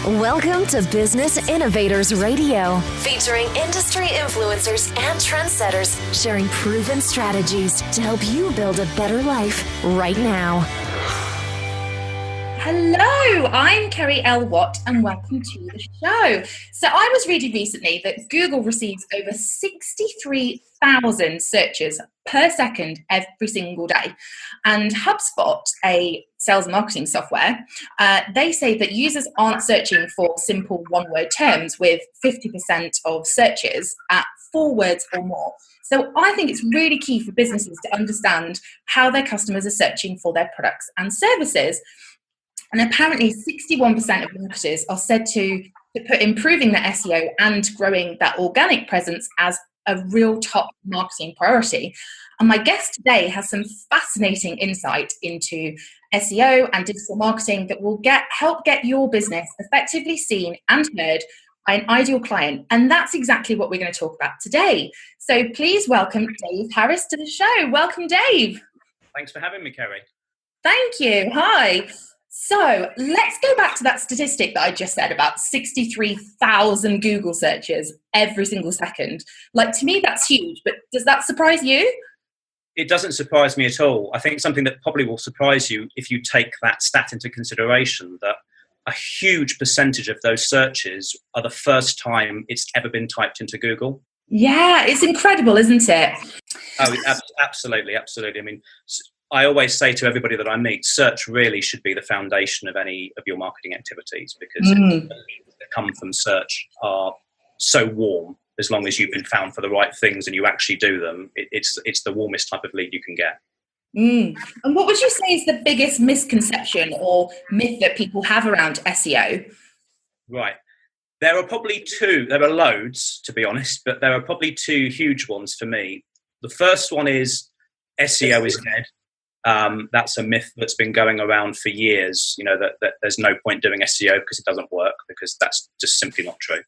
Welcome to Business Innovators Radio, featuring industry influencers and trendsetters sharing proven strategies to help you build a better life right now. Hello, I'm Kerry L. Watt and welcome to the show. So I was reading recently that Google receives over 63,000 searches per second every single day. And HubSpot, a sales and marketing software, they say that users aren't searching for simple one-word terms, with 50% of searches at 4 words or more. So I think it's really key for businesses to understand how their customers are searching for their products and services. And apparently 61% of marketers are said to put improving their SEO and growing that organic presence as a real top marketing priority. And my guest today has some fascinating insight into SEO and digital marketing that will help get your business effectively seen and heard by an ideal client. And that's exactly what we're going to talk about today. So please welcome Dave Harris to the show. Welcome, Dave. Thanks for having me, Kerry. Thank you. Hi. So let's go back to that statistic that I just said about 63,000 Google searches every single second. Like, to me, that's huge, but does that surprise you? It doesn't surprise me at all. I think something that probably will surprise you if you take that stat into consideration, that a huge percentage of those searches are the first time it's ever been typed into Google. Yeah, it's incredible, isn't it? Oh, absolutely, absolutely. I mean, I always say to everybody that I meet, search really should be the foundation of any of your marketing activities, because the leads that come from search are so warm. As long as you've been found for the right things and you actually do them, it's the warmest type of lead you can get. And what would you say is the biggest misconception or myth that people have around SEO? Right. There are probably two. There are loads, to be honest, but there are probably two huge ones for me. The first one is SEO is dead. That's a myth that's been going around for years, you know, that there's no point doing SEO because it doesn't work, because that's just simply not true.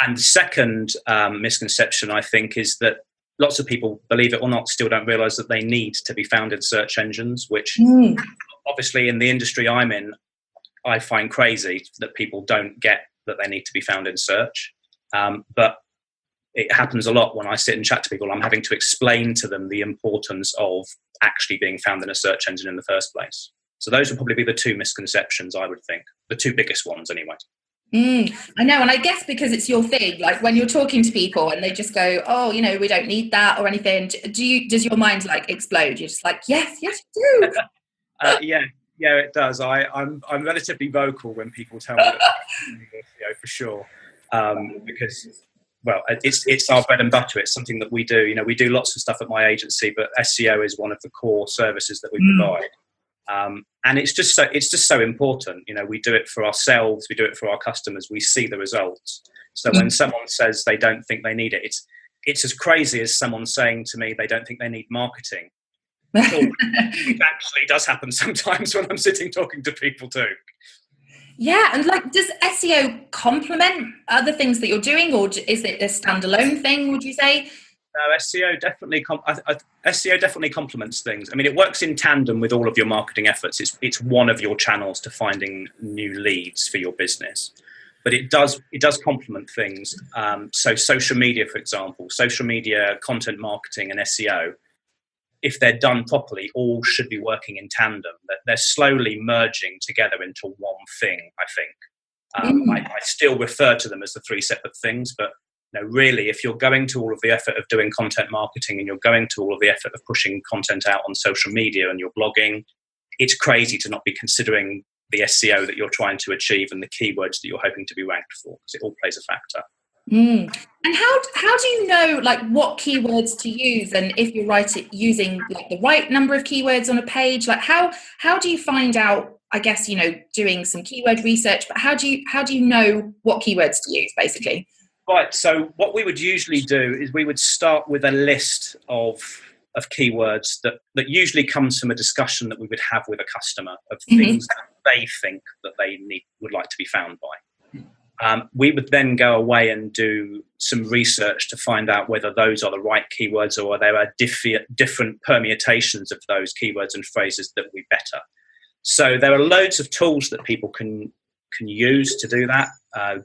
And the second misconception, I think, is that lots of people, believe it or not, still don't realise that they need to be found in search engines, which obviously in the industry I'm in, I find crazy that people don't get that they need to be found in search. But it happens a lot when I sit and chat to people. I'm having to explain to them the importance of actually being found in a search engine in the first place. So those would probably be the two misconceptions, I would think. The two biggest ones, anyway. I know, and I guess because it's your thing, like when you're talking to people and they just go, oh, you know, we don't need that or anything, does your mind like explode? You're just like, yes, you do. Yeah, it does. I'm relatively vocal when people tell me that, for sure, because, well, it's our bread and butter. It's something that we do. You know, we do lots of stuff at my agency, but SEO is one of the core services that we provide. And it's just so important. You know, we do it for ourselves, we do it for our customers, we see the results. So when someone says they don't think they need it, it's as crazy as someone saying to me they don't think they need marketing. It actually does happen sometimes when I'm sitting talking to people too. Yeah, and like, does SEO complement other things that you're doing, or is it a standalone thing, would you say? No, SEO definitely complements things. I mean, it works in tandem with all of your marketing efforts. It's one of your channels to finding new leads for your business, but it does complement things. So social media, for example, social media content marketing and SEO, if they're done properly, all should be working in tandem. They're slowly merging together into one thing, I think. I still refer to them as the three separate things, but really, if you're going to all of the effort of doing content marketing and you're going to all of the effort of pushing content out on social media and you're blogging, it's crazy to not be considering the SEO that you're trying to achieve and the keywords that you're hoping to be ranked for, because it all plays a factor. And how do you know like what keywords to use, and if you're using like the right number of keywords on a page? Like how do you find out? I guess, you know, doing some keyword research, but how do you know what keywords to use, basically? Right. So what we would usually do is we would start with a list of keywords that usually comes from a discussion that we would have with a customer of things that they think that they would like to be found by. We would then go away and do some research to find out whether those are the right keywords or there are different permutations of those keywords and phrases that would be better. So there are loads of tools that people can can use to do that.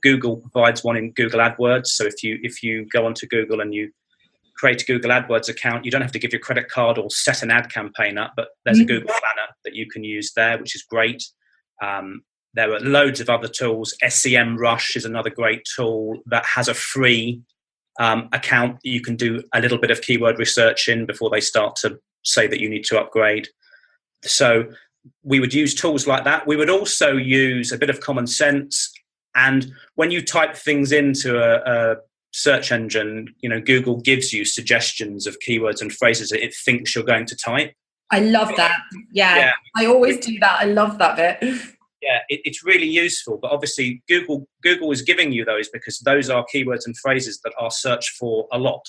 Google provides one in Google AdWords. So if you go onto Google and you create a Google AdWords account, you don't have to give your credit card or set an ad campaign up, but there's a Google Planner that you can use there, which is great. There are loads of other tools. SEMrush is another great tool that has a free account that you can do a little bit of keyword research in before they start to say that you need to upgrade. So we would use tools like that. We would also use a bit of common sense. And when you type things into a search engine, Google gives you suggestions of keywords and phrases that it thinks you're going to type. I love that. Yeah. I always do that. I love that bit. Yeah, it's really useful. But obviously, Google is giving you those because those are keywords and phrases that are searched for a lot.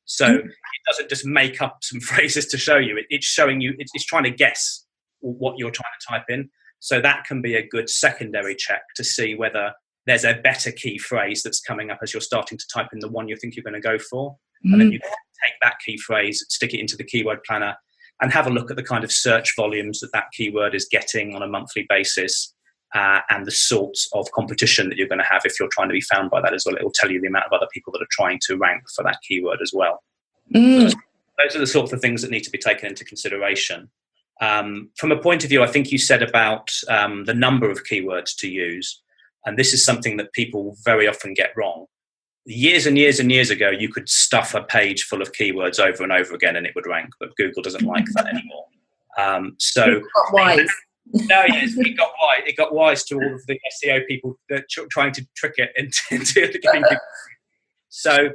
So it doesn't just make up some phrases to show you. It's showing you, it's trying to guess what you're trying to type in. So that can be a good secondary check to see whether there's a better key phrase that's coming up as you're starting to type in the one you think you're going to go for. And then you take that key phrase, stick it into the keyword planner, and have a look at the kind of search volumes that keyword is getting on a monthly basis, and the sorts of competition that you're going to have if you're trying to be found by that as well. It will tell you the amount of other people that are trying to rank for that keyword as well. Those are the sorts of things that need to be taken into consideration. From a point of view, I think you said about the number of keywords to use, and this is something that people very often get wrong. Years and years and years ago, you could stuff a page full of keywords over and over again and it would rank, but Google doesn't like that anymore. It got wise to all of the SEO people that trying to trick it into getting people. So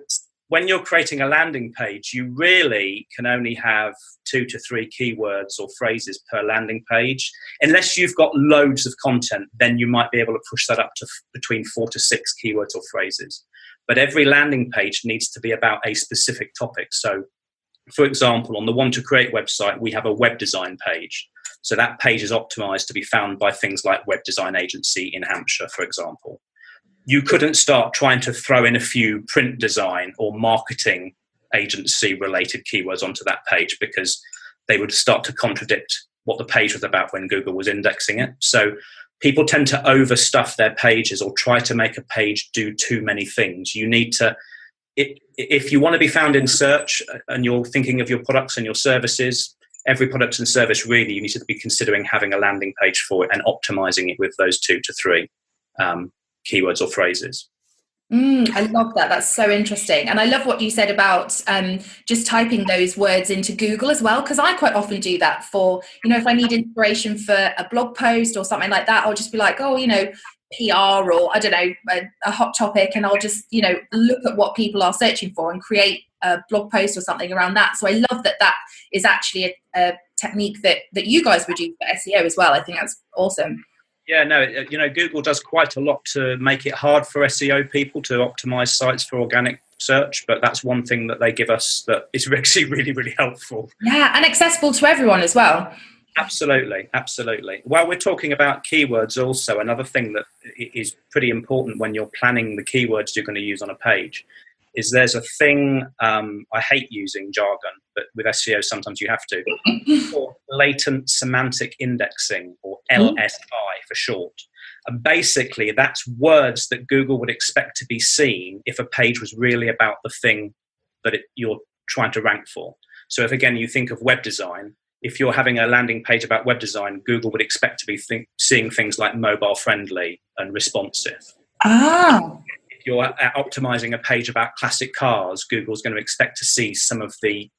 when you're creating a landing page, you really can only have 2 to 3 keywords or phrases per landing page. Unless you've got loads of content, then you might be able to push that up to between 4 to 6 keywords or phrases. But every landing page needs to be about a specific topic. So, for example, on the Want to Create website, we have a web design page. So that page is optimized to be found by things like Web Design Agency in Hampshire, for example. You couldn't start trying to throw in a few print design or marketing agency related keywords onto that page because they would start to contradict what the page was about when Google was indexing it. So people tend to overstuff their pages or try to make a page do too many things. You need to, if you want to be found in search and you're thinking of your products and your services, every product and service really you need to be considering having a landing page for it and optimizing it with those 2 to 3 keywords or phrases. I love that. That's so interesting. And I love what you said about just typing those words into Google as well, because I quite often do that for, if I need inspiration for a blog post or something like that, I'll just be like, PR or I don't know, a hot topic, and I'll just, look at what people are searching for and create a blog post or something around that. So I love that is actually a technique that you guys would use for SEO as well. I think that's awesome. Yeah, no, Google does quite a lot to make it hard for SEO people to optimize sites for organic search, but that's one thing that they give us that is actually really, really helpful. Yeah, and accessible to everyone as well. Absolutely. While we're talking about keywords also, another thing that is pretty important when you're planning the keywords you're going to use on a page is there's a thing, I hate using jargon, but with SEO sometimes you have to, called latent semantic indexing, or LSI for short. And basically that's words that Google would expect to be seen if a page was really about the thing that you're trying to rank for. So if again you think of web design, if you're having a landing page about web design, Google would expect to be seeing things like mobile friendly and responsive. If you're optimizing a page about classic cars, Google's going to expect to see some of the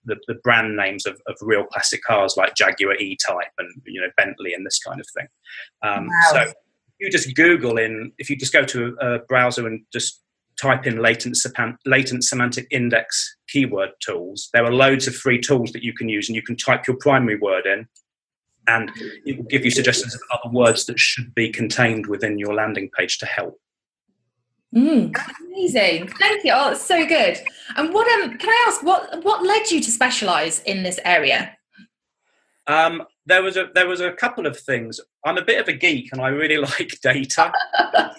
brand names of real classic cars like Jaguar E-Type and Bentley and this kind of thing. So if you just if you just go to a browser and just type in latent semantic index keyword tools, there are loads of free tools that you can use, and you can type your primary word in and it will give you suggestions of other words that should be contained within your landing page to help. Amazing. Thank you. Oh, it's so good. And what can I ask, what led you to specialize in this area? There was a couple of things. I'm a bit of a geek and I really like data.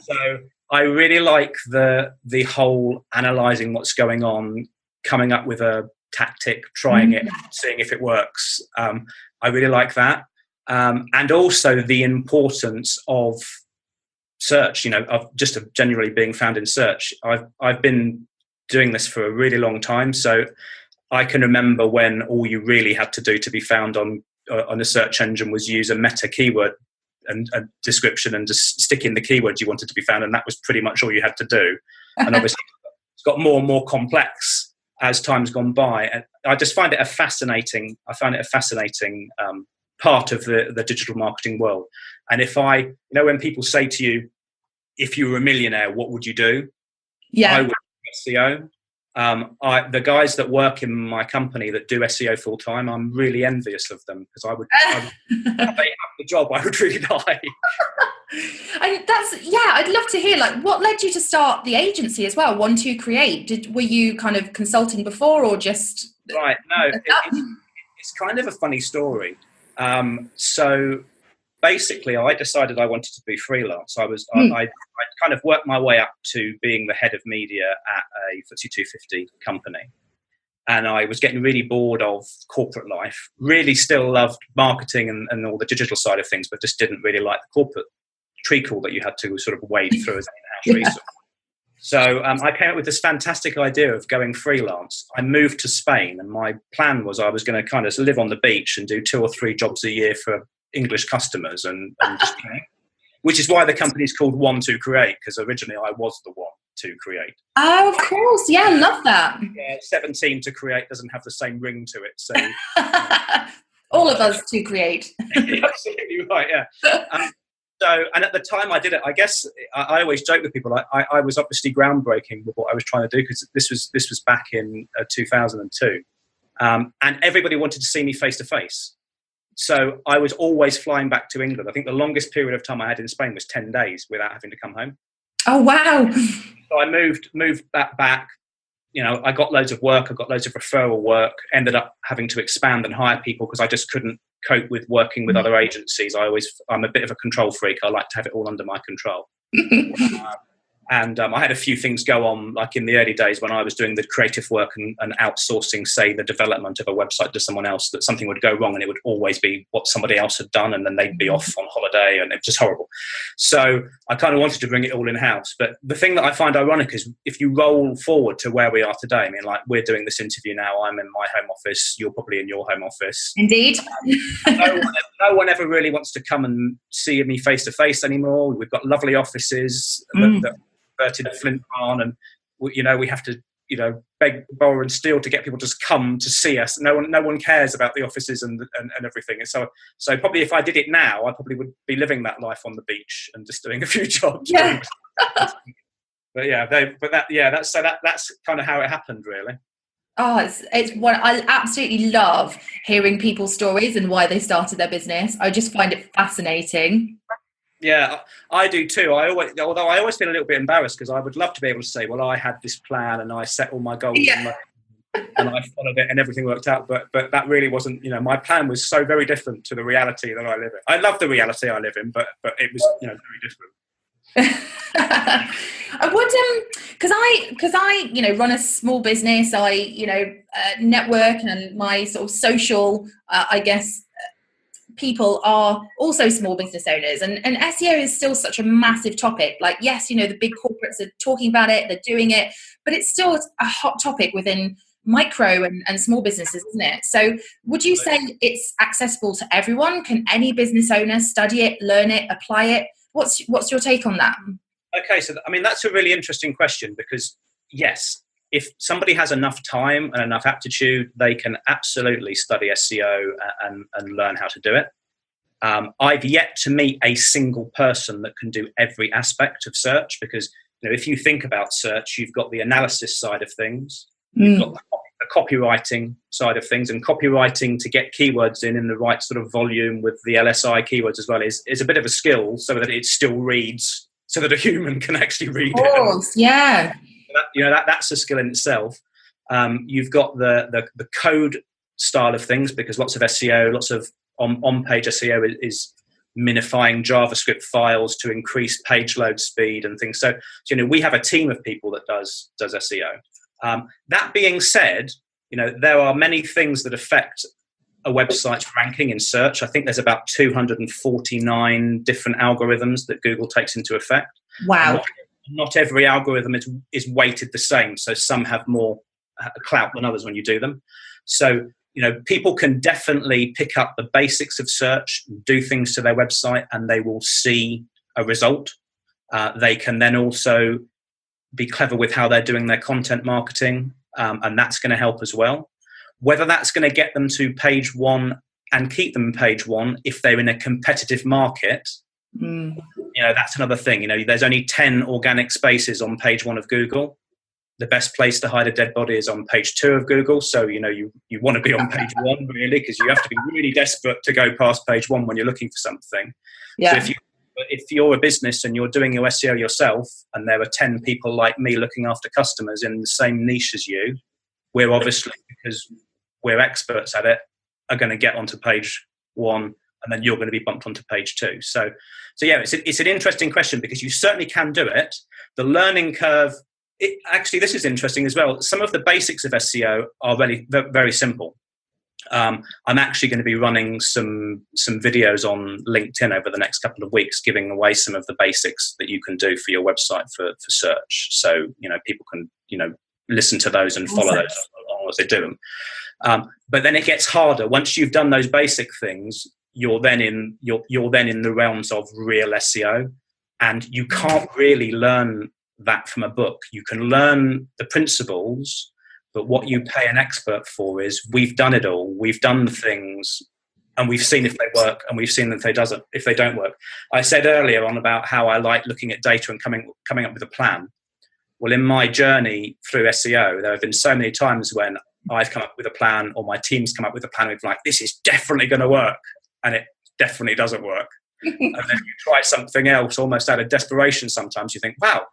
So I really like the whole analysing what's going on, coming up with a tactic, trying it, seeing if it works. I really like that. And also the importance of search, of just of generally being found in search. I've been doing this for a really long time, so I can remember when all you really had to do to be found on a search engine was use a meta keyword and a description and just stick in the keywords you wanted to be found, and that was pretty much all you had to do. And obviously it's got more and more complex as time's gone by, and I just find it a fascinating part of the digital marketing world. And if when people say to you, if you were a millionaire, what would you do? I would do SEO. The guys that work in my company that do SEO full time, I'm really envious of them, because if they have the job, I would really die. And I'd love to hear, like, what led you to start the agency as well, 12Create? Were you kind of consulting before, or just right? No, it's kind of a funny story. So basically, I decided I wanted to be freelance. I kind of worked my way up to being the head of media at a FTSE 250 company. And I was getting really bored of corporate life, really still loved marketing and all the digital side of things, but just didn't really like the corporate treacle that you had to sort of wade through as an in-house resource. So I came up with this fantastic idea of going freelance. I moved to Spain, and my plan was I was going to kind of live on the beach and do 2 or 3 jobs a year for English customers, and just, which is why the company's called 12Create, because originally I was the one to create. Oh, of course. Yeah, I love that. 17 to create doesn't have the same ring to it. So all of us to create. Absolutely right, yeah. And at the time I did it, I guess I always joke with people, I was obviously groundbreaking with what I was trying to do, because this was back in 2002. And everybody wanted to see me face to face. So I was always flying back to England. I think the longest period of time I had in Spain was 10 days without having to come home. Oh, wow. So I moved that back. I got loads of work. I got loads of referral work, ended up having to expand and hire people because I just couldn't cope with working with other agencies. I'm a bit of a control freak. I like to have it all under my control. And I had a few things go on, like in the early days when I was doing the creative work and outsourcing, say, the development of a website to someone else, that something would go wrong and it would always be what somebody else had done, and then they'd be off on holiday, and it was just horrible. So I kind of wanted to bring it all in-house. But the thing that I find ironic is if you roll forward to where we are today, I mean, like, we're doing this interview now, I'm in my home office, you're probably in your home office. Indeed. No one ever really wants to come and see me face-to-face anymore. We've got lovely offices that converted a Flint barn, and we have to beg, borrow and steal to get people to just come to see us. No one cares about the offices and everything. And so probably if I did it now, I probably would be living that life on the beach and just doing a few jobs. Yeah. That's kind of how it happened, really. Oh, it's what I absolutely love, hearing people's stories and why they started their business. I just find it fascinating. Yeah, I do too. Although I always feel a little bit embarrassed, because I would love to be able to say, well, I had this plan and I set all my goals and I followed it and everything worked out. But that really wasn't, my plan was so very different to the reality that I live in. I love the reality I live in, but it was, very different. I would, because I run a small business. I network, and my sort of social, people are also small business owners, and SEO is still such a massive topic. Like, yes, the big corporates are talking about it, they're doing it, but it's still a hot topic within micro and small businesses, isn't it? So would you say it's accessible to everyone? Can any business owner study it, learn it, apply it? What's your take on that? Okay, so that's a really interesting question, because yes, if somebody has enough time and enough aptitude, they can absolutely study SEO and learn how to do it. I've yet to meet a single person that can do every aspect of search, because if you think about search, you've got the analysis side of things, you've got the copywriting side of things, and copywriting to get keywords in the right sort of volume with the LSI keywords as well is a bit of a skill, so that it still reads, so that a human can actually read it. Of course, yeah. That's a skill in itself. You've got the code style of things, because lots of SEO, lots of on-page SEO is minifying JavaScript files to increase page load speed and things. So we have a team of people that does SEO. That being said, there are many things that affect a website's ranking in search. I think there's about 249 different algorithms that Google takes into effect. Wow. Not every algorithm is weighted the same. So some have more clout than others when you do them. So, people can definitely pick up the basics of search, do things to their website, and they will see a result. They can then also be clever with how they're doing their content marketing, and that's going to help as well. Whether that's going to get them to page one and keep them page one if they're in a competitive market, that's another thing. There's only 10 organic spaces on page one of Google. The best place to hide a dead body is on page 2 of Google. So, you want to be on page 1 really, because you have to be really desperate to go past page 1 when you're looking for something. Yeah. So if you're a business and you're doing your SEO yourself, and there are 10 people like me looking after customers in the same niche as you, we're obviously, because we're experts at it, are going to get onto page 1, and then you're going to be bumped onto page 2. So yeah, it's an interesting question, because you certainly can do it. The learning curve, actually, this is interesting as well. Some of the basics of SEO are very, very simple. I'm actually going to be running some videos on LinkedIn over the next couple of weeks, giving away some of the basics that you can do for your website for search. So, people can, listen to those and follow those along as they do them. But then it gets harder. Once you've done those basic things, you're then in the realms of real SEO, and you can't really learn that from a book. You can learn the principles, but what you pay an expert for is, we've done it all. We've done the things, and we've seen if they work, and we've seen if they don't work. I said earlier on about how I like looking at data and coming up with a plan. Well, in my journey through SEO, there have been so many times when I've come up with a plan, or my team's come up with a plan with, like, this is definitely going to work, and it definitely doesn't work. And then you try something else almost out of desperation. Sometimes you think, wow,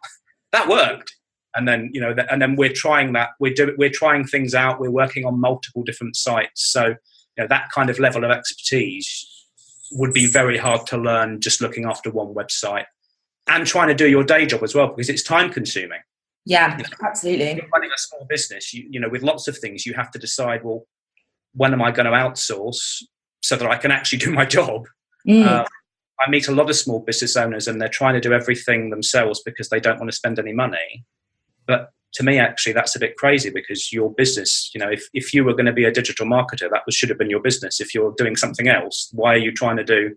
that worked. And then, and then we're trying that. We're trying things out. We're working on multiple different sites. So, that kind of level of expertise would be very hard to learn just looking after one website and trying to do your day job as well, because it's time consuming. Yeah, absolutely. You're running a small business, with lots of things, you have to decide, well, when am I going to outsource so that I can actually do my job? I meet a lot of small business owners, and they're trying to do everything themselves because they don't want to spend any money. But to me, actually, that's a bit crazy, because your business, if you were going to be a digital marketer, that should have been your business. If you're doing something else, why are you trying to do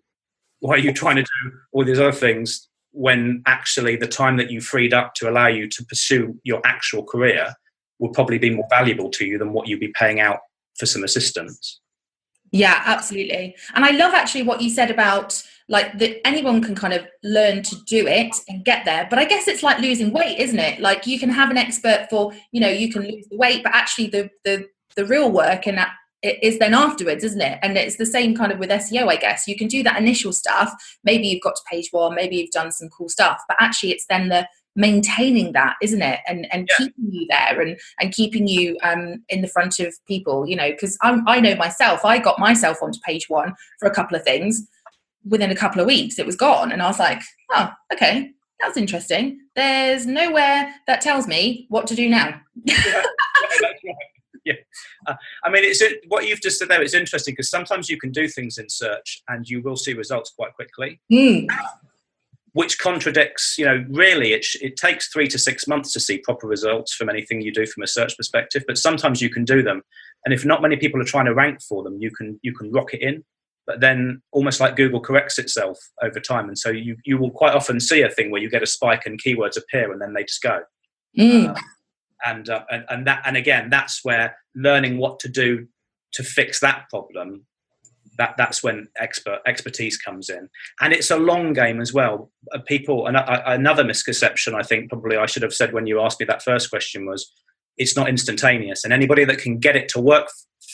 all these other things, when actually the time that you freed up to allow you to pursue your actual career will probably be more valuable to you than what you'd be paying out for some assistance? Yeah, absolutely. And I love actually what you said about, like, that anyone can kind of learn to do it and get there. But I guess it's like losing weight, isn't it? Like, you can have an expert for, you can lose the weight, but actually the real work and that it is then afterwards, isn't it? And it's the same kind of with SEO, I guess. You can do that initial stuff. Maybe you've got to page 1, maybe you've done some cool stuff, but actually it's then the maintaining that, isn't it? And keeping you there and keeping you in the front of people, because I know myself, I got myself onto page 1 for a couple of things. Within a couple of weeks it was gone, and I was like, oh, okay, that's interesting. There's nowhere that tells me what to do now. Yeah. I mean, it's what you've just said there. It's interesting, because sometimes you can do things in search and you will see results quite quickly, which contradicts, really it takes 3 to 6 months to see proper results from anything you do from a search perspective. But sometimes you can do them, and if not many people are trying to rank for them, you can rocket in. But then, almost like Google corrects itself over time, and so you will quite often see a thing where you get a spike and keywords appear, and then they just go. And again, that's where learning what to do to fix that problem, that's when expertise comes in. And it's a long game as well. People, another misconception, I think probably I should have said when you asked me that first question, was it's not instantaneous, and anybody that can get it to work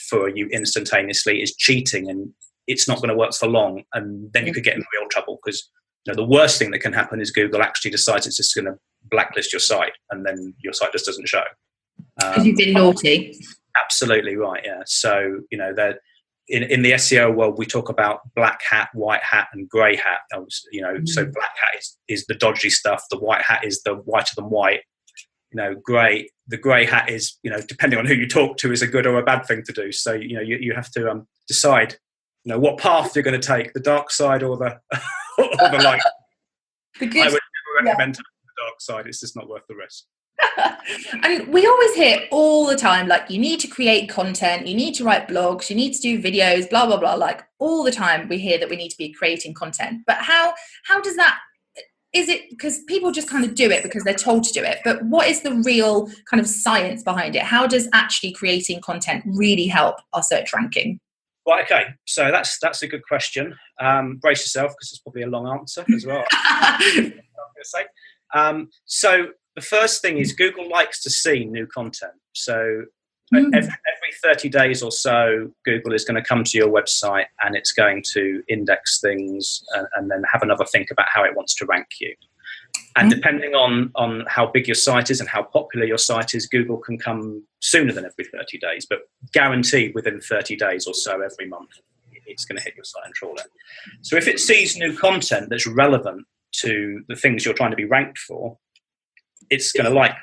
for you instantaneously is cheating, and it's not going to work for long, and then you could get in real trouble, because the worst thing that can happen is Google actually decides it's just going to blacklist your site, and then your site just doesn't show. Because you've been naughty. Absolutely right, yeah. So, in the SEO world, we talk about black hat, white hat, and grey hat. So black hat is the dodgy stuff. The white hat is the whiter than white. Grey. The grey hat is, depending on who you talk to, is a good or a bad thing to do. So, you have to decide, what path you're going to take, the dark side or the or the light. I would never recommend dioxide. It's just not worth the risk. And we always hear all the time, like, you need to create content, you need to write blogs, you need to do videos, blah, blah, blah. Like, all the time we hear that we need to be creating content. But how does that, is it because people just kind of do it because they're told to do it? But what is the real kind of science behind it? How does actually creating content really help our search ranking? Well, okay, so that's a good question. Brace yourself, because it's probably a long answer as well. So the first thing is Google likes to see new content. So every 30 days or so, Google is going to come to your website and it's going to index things and then have another think about how it wants to rank you. And depending on how big your site is and how popular your site is, Google can come sooner than every 30 days, but guaranteed within 30 days or so every month, it's going to hit your site and trawl it. So if it sees new content that's relevant to the things you're trying to be ranked for, it's going to like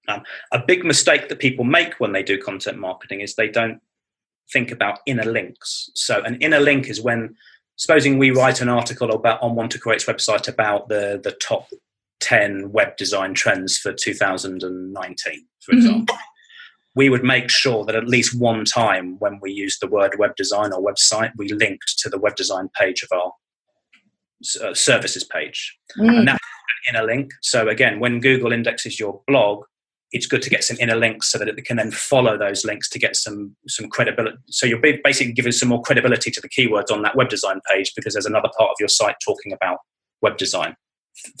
that. A big mistake that people make when they do content marketing is they don't think about inner links. So an inner link is when, supposing we write an article on Want to Create's website about the top 10 web design trends for 2019, for example. We would make sure that at least one time when we use the word web design or website, we linked to the web design page of our services page. And that's an inner link. So again, when Google indexes your blog, it's good to get some inner links so that it can then follow those links to get some credibility. So you're basically giving some more credibility to the keywords on that web design page, because there's another part of your site talking about web design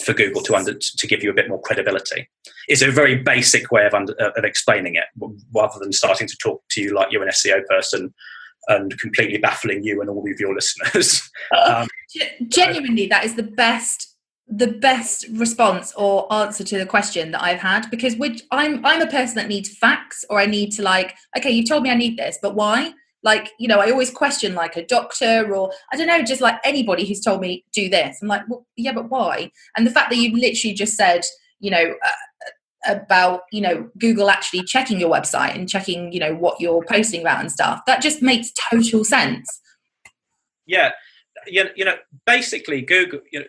for Google to give you a bit more credibility. It's a very basic way of explaining it, rather than starting to talk to you like you're an SEO person and completely baffling you and all of your listeners. Genuinely, that is the best response or answer to the question that I've had, because I'm a person that needs facts, or I need to, like, okay, you told me I need this, but why? Like, you know, I always question, like, a doctor, or I don't know, just like anybody who's told me do this. I'm like, well, yeah, but why? And the fact that you've literally just said, you know, about, you know, Google actually checking your website and checking, you know, what you're posting about and stuff, that just makes total sense. Yeah, you know, basically Google, you know,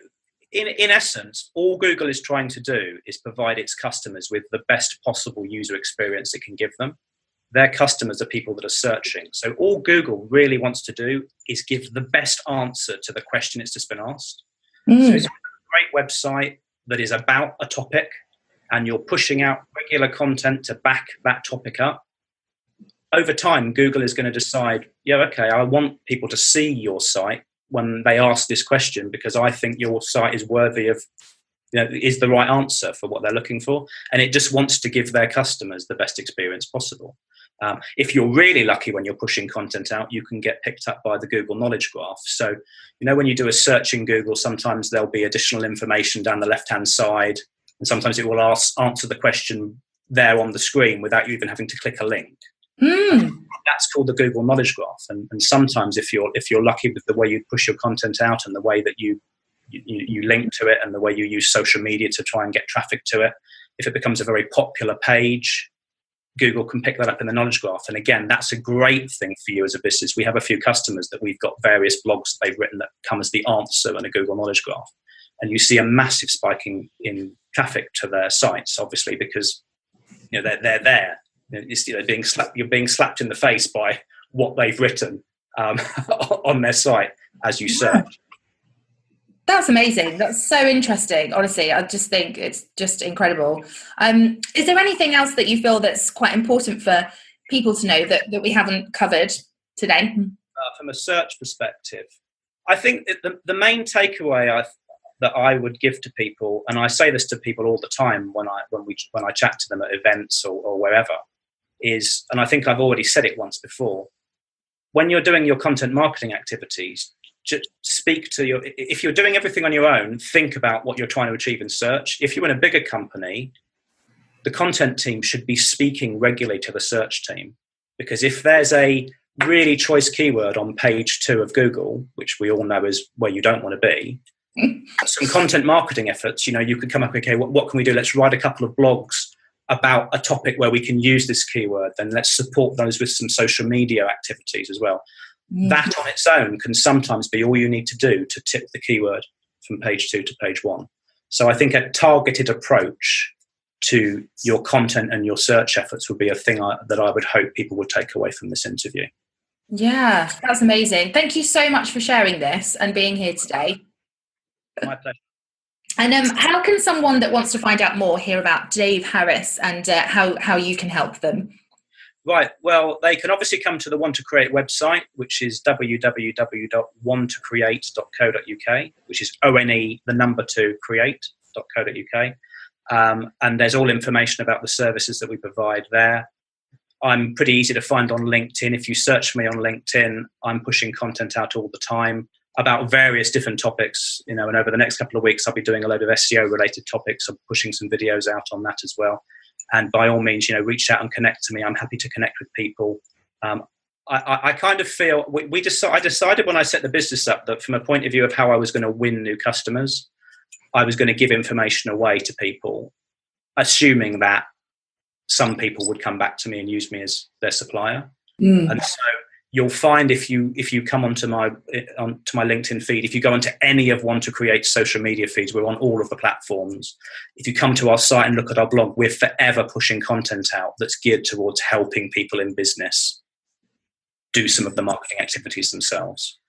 in essence, all Google is trying to do is provide its customers with the best possible user experience it can give them. Their customers are people that are searching. So all Google really wants to do is give the best answer to the question it's just been asked. So it's a great website that is about a topic, and you're pushing out regular content to back that topic up. Over time, Google is going to decide, yeah, okay, I want people to see your site when they ask this question, because I think your site is worthy of, you know, is the right answer for what they're looking for. And it just wants to give their customers the best experience possible. If you're really lucky when you're pushing content out, you can get picked up by the Google Knowledge Graph. So, you know, when you do a search in Google, sometimes there'll be additional information down the left-hand side, and sometimes it will answer the question there on the screen without you even having to click a link. That's called the Google Knowledge Graph. And sometimes if you're lucky with the way you push your content out and the way that you link to it and the way you use social media to try and get traffic to it, if it becomes a very popular page, Google can pick that up in the knowledge graph. And again, that's a great thing for you as a business. We have a few customers that we've got various blogs that they've written that come as the answer in a Google knowledge graph. And you see a massive spike in traffic to their sites, obviously, because, you know, they're there. You're being slapped in the face by what they've written on their site as you search. That's amazing. That's so interesting. Honestly, I just think it's just incredible. Is there anything else that you feel that's quite important for people to know that we haven't covered today? From a search perspective, I think the main takeaway that I would give to people, and I say this to people all the time when I chat to them at events or wherever, is, and I think I've already said it once before, when you're doing your content marketing activities, just speak to if you're doing everything on your own, think about what you're trying to achieve in search. If you're in a bigger company, the content team should be speaking regularly to the search team, because if there's a really choice keyword on page 2 of Google, which we all know is where you don't want to be, some content marketing efforts, you could come up, okay, what can we do? Let's write a couple of blogs about a topic where we can use this keyword, then let's support those with some social media activities as well. That on its own can sometimes be all you need to do to tip the keyword from page 2 to page 1. So I think a targeted approach to your content and your search efforts would be a thing that I would hope people would take away from this interview. Yeah, that's amazing. Thank you so much for sharing this and being here today. My pleasure. And how can someone that wants to find out more hear about Dave Harris and how you can help them? Right. Well, they can obviously come to the Want to Create website, which is www.wanttocreate.co.uk, which is create.co.uk. And there's all information about the services that we provide there. I'm pretty easy to find on LinkedIn. If you search me on LinkedIn, I'm pushing content out all the time about various different topics, and over the next couple of weeks, I'll be doing a load of SEO related topics. I'm pushing some videos out on that as well. And by all means, reach out and connect to me. I'm happy to connect with people. I kind of feel I decided when I set the business up that from a point of view of how I was going to win new customers, I was going to give information away to people, assuming that some people would come back to me and use me as their supplier. And so you'll find if you come onto my LinkedIn feed, if you go onto any of Want to Create social media feeds, we're on all of the platforms. If you come to our site and look at our blog, we're forever pushing content out that's geared towards helping people in business do some of the marketing activities themselves.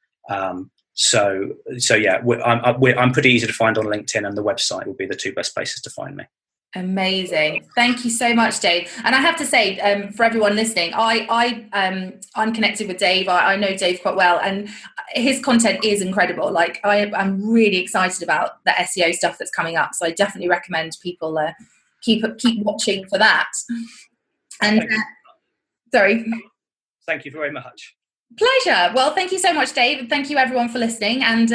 So yeah, I'm pretty easy to find on LinkedIn, and the website will be the two best places to find me. Amazing. Thank you so much, Dave. And I have to say, for everyone listening, I'm connected with Dave. I know Dave quite well, and his content is incredible. Like I'm really excited about the SEO stuff that's coming up. So I definitely recommend people keep watching for that. And sorry. Thank you very much. Pleasure. Well, thank you so much, Dave. And thank you everyone for listening, and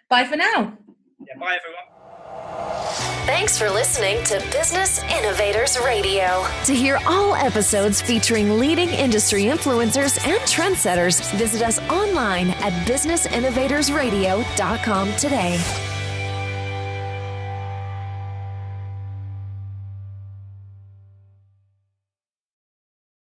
bye for now. Yeah, bye everyone. Thanks for listening to Business Innovators Radio. To hear all episodes featuring leading industry influencers and trendsetters, visit us online at businessinnovatorsradio.com today.